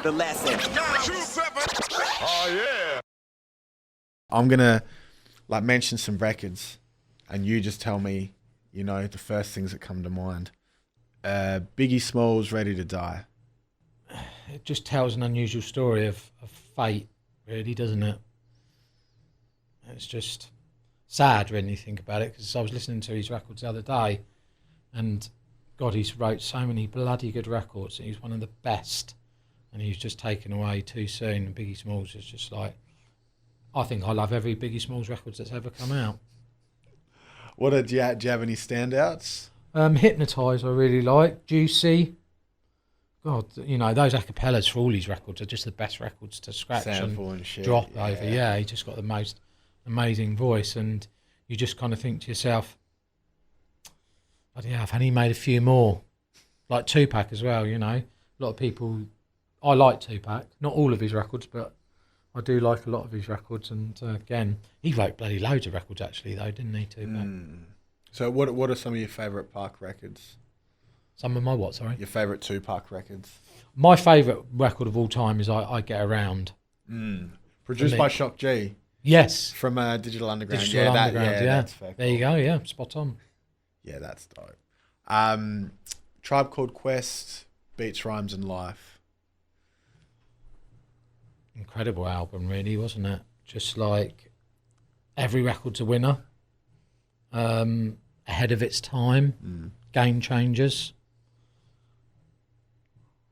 The lesson. Oh yeah. I'm gonna mention some records, and you just tell me, the first things that come to mind. Biggie Smalls, Ready to Die. It just tells an unusual story of fate, really, doesn't it? It's just sad when you think about it, because I was listening to his records the other day, and God, he's wrote so many bloody good records, and he's one of the best, and he was just taken away too soon. And Biggie Smalls is just like, I think I love every Biggie Smalls records that's ever come out. Do you have any standouts? Hypnotise I really like. Juicy. God, those acapellas for all his records are just the best records to scratch and shit, drop over. Yeah, he just got the most amazing voice, and you just kind of think to yourself, bloody hell, and he made a few more. Like Tupac as well, A lot of people, I like Tupac, not all of his records, but I do like a lot of his records. And again, he wrote bloody loads of records actually though, didn't he, Tupac? So what are some of your favourite Pac records? Some of my what, sorry? Your favourite Tupac records? My favourite record of all time is I Get Around. Produced by Shock G. Yes. From Digital Underground. Digital Underground, yeah. That's fair. There you go, yeah, spot on. Yeah, that's dope. Tribe Called Quest, Beats, Rhymes and Life. Incredible album, really, wasn't it? Just like every record's a winner. Ahead of its time. Game changers.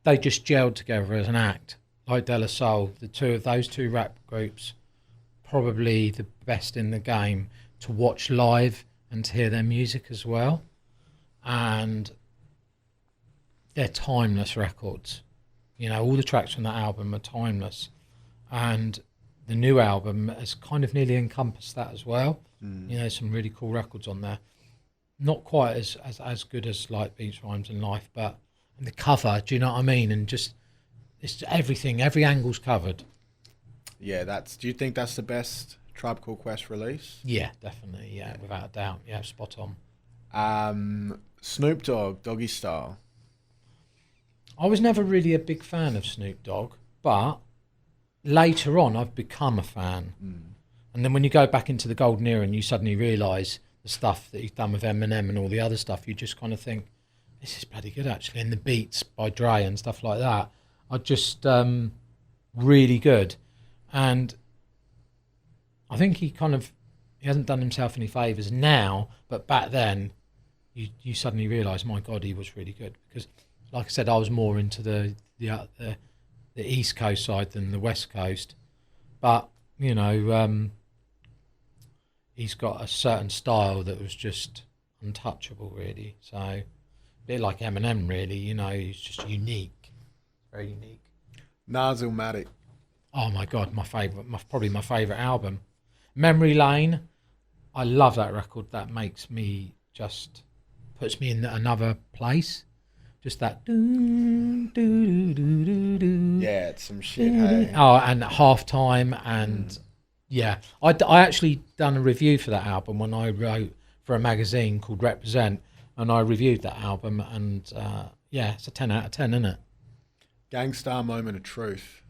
They just gelled together as an act. Like De La Soul, those two rap groups, probably the best in the game to watch live and to hear their music as well. And they're timeless records. All the tracks from that album are timeless. And the new album has kind of nearly encompassed that as well. Some really cool records on there. Not quite as good as like Beats, Rhymes and Life, but and the cover, do you know what I mean? And just, it's everything, every angle's covered. Yeah, do you think that's the best Tribe Called Quest release? Yeah, definitely, yeah, without a doubt. Yeah, spot on. Snoop Dogg, Doggy Style. I was never really a big fan of Snoop Dogg, but later on I've become a fan. And then when you go back into the golden era and you suddenly realise the stuff that he's done with Eminem and all the other stuff, you just kind of think, this is bloody good actually. And the beats by Dre and stuff like that are just really good. And I think he hasn't done himself any favours now, but back then you suddenly realise, my God, he was really good. Because like I said, I was more into the East Coast side than the West Coast. But, he's got a certain style that was just untouchable, really. So, a bit like Eminem, really, he's just unique. Very unique. Nas Illmatic. Oh, my God, probably my favourite album. Memory Lane, I love that record. That puts me in another place. Just that. Yeah, it's some shit, hey? Oh, and Halftime, and yeah. I actually done a review for that album when I wrote for a magazine called Represent, and I reviewed that album, and yeah, it's a 10 out of 10, isn't it? Gangstar, Moment of Truth.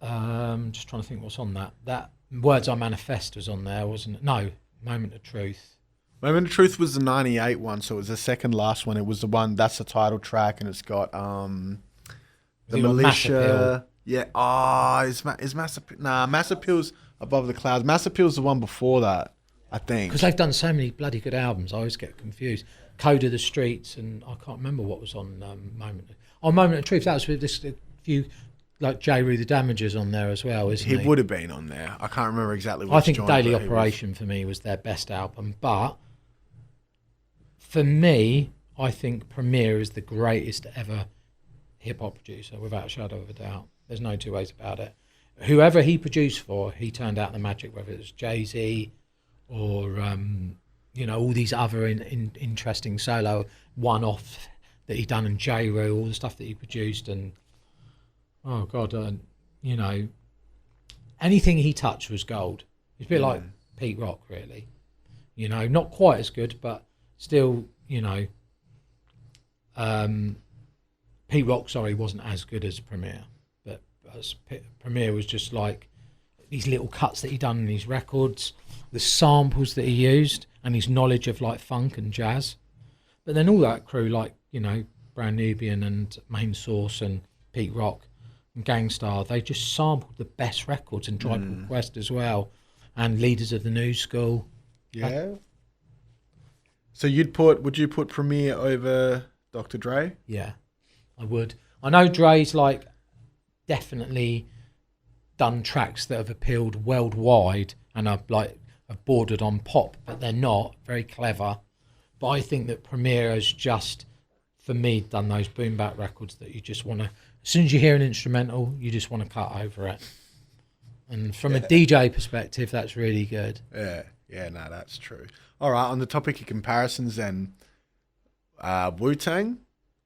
Just trying to think what's on that. That Words I Manifest was on there, wasn't it? No, Moment of Truth. Moment of Truth was the 98 one, so it was the second last one. It was the one, that's the title track, and it's got the Militia. Yeah, is Mass Appeal? Nah, Mass Appeal's Above the Clouds. Mass Appeal's the one before that, I think. Because they've done so many bloody good albums, I always get confused. Code of the Streets, and I can't remember what was on Moment of Truth. That was with this a few, like J. Rue the Damages on there as well, isn't he? He would have been on there. I can't remember exactly what I think Daily Operation for me was their best album, but for me, I think Premier is the greatest ever hip-hop producer, without a shadow of a doubt. There's no two ways about it. Whoever he produced for, he turned out the magic, whether it was Jay-Z or, all these other interesting solo one-off that he done, and J-Rue, all the stuff that he produced, and, oh, God, anything he touched was gold. It's a bit like Pete Rock, really. Not quite as good, but still, Pete Rock, sorry, wasn't as good as Premier, but Premier was just like these little cuts that he done in these records, the samples that he used, and his knowledge of like funk and jazz. But then all that crew, like, you know, Brand Nubian and Main Source and Pete Rock and Gangstar, they just sampled the best records, and Tribe Called Quest as well, and Leaders of the New School. Yeah. So would you put Premier over Dr. Dre? Yeah, I would. I know Dre's like definitely done tracks that have appealed worldwide and are like have bordered on pop, but they're not very clever. But I think that Premier has just, for me, done those boom bap records that you just want to, as soon as you hear an instrumental, you just want to cut over it. And from a DJ perspective, that's really good. Yeah, no, that's true. All right, on the topic of comparisons then, Wu-Tang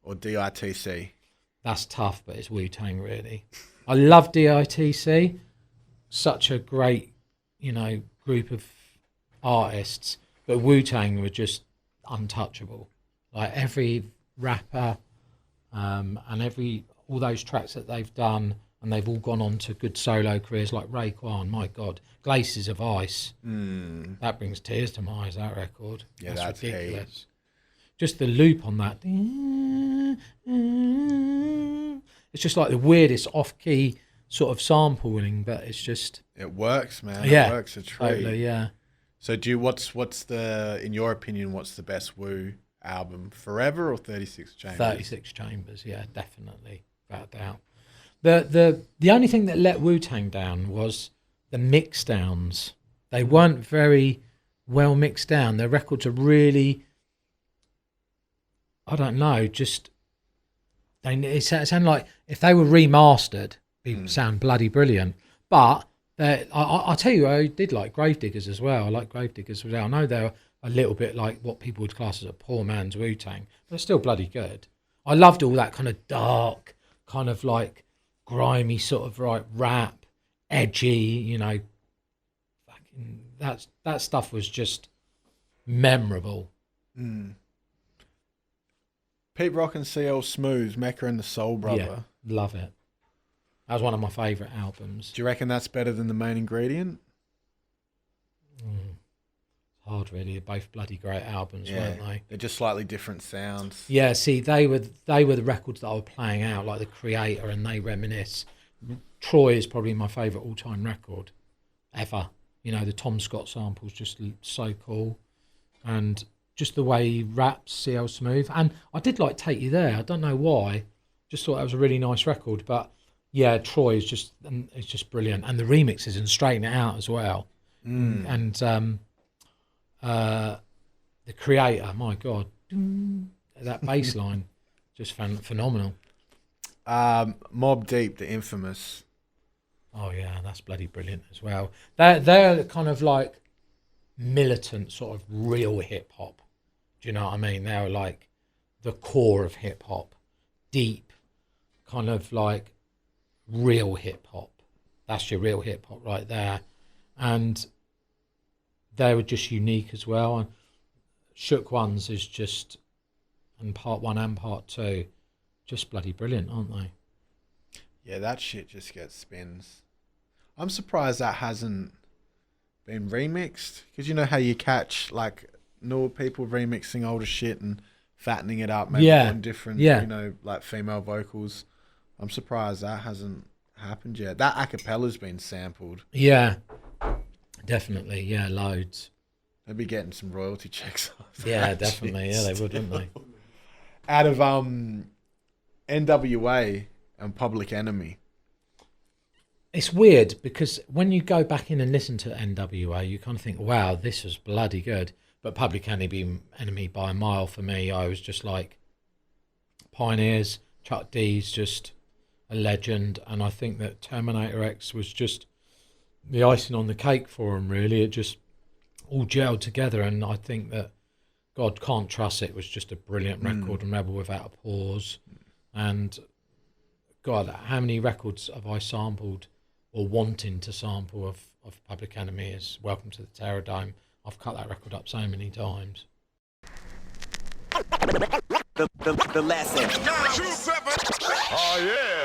or DITC? That's tough, but it's Wu-Tang, really. I love DITC. Such a great, you know, group of artists. But Wu-Tang were just untouchable. Like every rapper and all those tracks that they've done, and they've all gone on to good solo careers like Raekwon, my God. Glaciers of Ice. That brings tears to my eyes, that record. Yeah, that's ridiculous. Heaps. Just the loop on that. It's just like the weirdest off-key sort of sampling, but it's just... It works, man. Yeah, it works a treat. Totally, yeah. So what's the, in your opinion, what's the best Wu album? Forever or 36 Chambers? 36 Chambers, yeah, definitely, without a doubt. The only thing that let Wu-Tang down was the mix downs. They weren't very well mixed down. Their records are really, I don't know, just it sound like if they were remastered, it'd sound bloody brilliant. But I'll tell you, I did like Gravediggers as well. I like Gravediggers as well. I know they're a little bit like what people would class as a poor man's Wu-Tang, but they're still bloody good. I loved all that kind of dark, kind of like grimy sort of like rap, edgy, you know. That stuff was just memorable. Pete Rock and CL Smooth, Mecca and the Soul Brother. Yeah, love it. That was one of my favourite albums. Do you reckon that's better than The Main Ingredient? Hard, really. They're both bloody great albums, weren't they? They're just slightly different sounds. Yeah, see, they were the records that I was playing out, like The Creator and They Reminisce. Troy is probably my favourite all-time record ever. You know, the Tom Scott sample's just so cool. And just the way he raps, CL Smooth. And I did like Take You There. I don't know why. Just thought that was a really nice record. But yeah, Troy is just brilliant. And the remixes and Straighten It Out as well. And The Creator, my God. That bass line, just phenomenal. Mobb Deep, the infamous. Oh yeah, that's bloody brilliant as well. They're kind of like militant sort of real hip hop. Do you know what I mean? They're like the core of hip hop, deep, kind of like real hip hop. That's your real hip hop right there, and they were just unique as well. And Shook Ones is just, and part 1 and part 2, just bloody brilliant, aren't they? Yeah, that shit just gets spins. I'm surprised that hasn't been remixed, because you know how you catch like newer people remixing older shit and fattening it up, maybe on different, you know, like female vocals. I'm surprised that hasn't happened yet. That acapella's been sampled. Yeah, definitely. Yeah, loads. They'd be getting some royalty checks. Yeah, definitely. Yeah, they would, wouldn't they? Out of NWA and Public Enemy. It's weird because when you go back in and listen to NWA, you kind of think, wow, this was bloody good. But Public Enemy by a mile for me, I was just like, Pioneers, Chuck D's just a legend. And I think that Terminator X was just the icing on the cake for him, really. It just all gelled together. And I think that God Can't Trust It was just a brilliant record, and Rebel Without a Pause. And God, how many records have I sampled or wanting to sample of Public Enemy is Welcome to the Terror Dome. I've cut that record up so many times. The lesson. 927. Oh yeah.